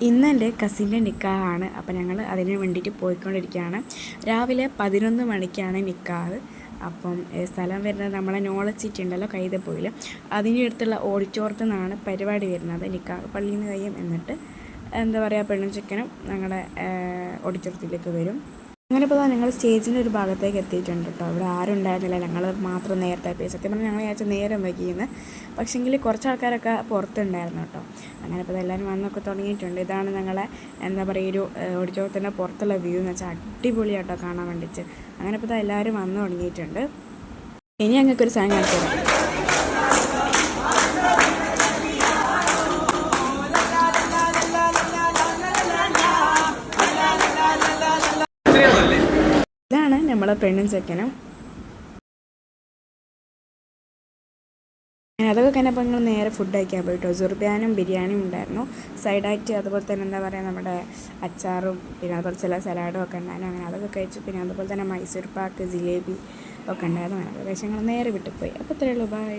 ഇന്ന് എൻ്റെ കസിൻ്റെ നിക്കാഹാണ്. അപ്പോൾ ഞങ്ങൾ അതിന് വേണ്ടിയിട്ട് പോയിക്കൊണ്ടിരിക്കുകയാണ്. രാവിലെ 11 മണിക്കാണ് നിക്കാഹ്. അപ്പം സ്ഥലം വരുന്നത് നമ്മളെ നോളജ് സിറ്റി ഉണ്ടല്ലോ, കൈതപ്പൊയിൽ, അതിൻ്റെ അടുത്തുള്ള ഓഡിറ്റോറിയത്തിൽ നിന്നാണ് പരിപാടി വരുന്നത്. നിക്കാഹ് പള്ളിയിൽ നിന്ന് കഴിയും, എന്നിട്ട് എന്താ പറയുക, പെണ്ണും ചെക്കനും ഞങ്ങളുടെ ഓഡിറ്റോറിയത്തിലേക്ക് വരും. അങ്ങനെ ഇപ്പോൾ ഞങ്ങൾ സ്റ്റേജിൻ്റെ ഒരു ഭാഗത്തേക്ക് എത്തിയിട്ടുണ്ട് കേട്ടോ. ഇവിടെ ആരും ഉണ്ടായിരുന്നില്ല, ഞങ്ങൾ മാത്രം നേരത്തെ പോയി. സത്യം പറഞ്ഞാൽ ഞങ്ങൾ വിചാരിച്ച നേരം വൈകിയെന്ന്, പക്ഷേങ്കിൽ കുറച്ച് ആൾക്കാരൊക്കെ പുറത്തുണ്ടായിരുന്നു കേട്ടോ. അങ്ങനെ ഇപ്പോൾ എല്ലാവരും വന്നൊക്കെ തുടങ്ങിയിട്ടുണ്ട്. ഇതാണ് ഞങ്ങളെ എന്താ പറയുക, ഒരു ഓഡിറ്റോറിയത്തിൻ്റെ പുറത്തുള്ള വ്യൂ എന്ന് വെച്ചാൽ അടിപൊളിയാട്ടോ കാണാൻ വേണ്ടിയിട്ട്. അങ്ങനെ ഇപ്പോൾ എല്ലാവരും വന്നു തുടങ്ങിയിട്ടുണ്ട്. ഇനി ഞങ്ങൾക്കൊരു സാധനം കാണിച്ചു തരാം. ഇതാണ് നമ്മളെ പെണ്ണും ചെക്കനും. അതൊക്കെ കഴിഞ്ഞപ്പോൾ ഞങ്ങൾ നേരെ ഫുഡ് കഴിക്കാൻ പോയിട്ടോ. സുർബിയാനും ബിരിയാണിയും ഉണ്ടായിരുന്നു സൈഡായിട്ട്. അതുപോലെ തന്നെ എന്താ പറയുക, നമ്മുടെ അച്ചാറും പിന്നെ അതുപോലെ ചില സലാഡും ഒക്കെ ഉണ്ടായിരുന്നു. അങ്ങനെ അതൊക്കെ കഴിച്ചു. പിന്നെ അതുപോലെ തന്നെ മൈസൂർ പാക്ക്, ജിലേബി ഒക്കെ ഉണ്ടായിരുന്നു. അങ്ങനെ പക്ഷേ ഞങ്ങൾ നേരെ വിട്ടു പോയി. അപ്പോൾ ഇത്രയേ ഉള്ളൂ. ബൈ.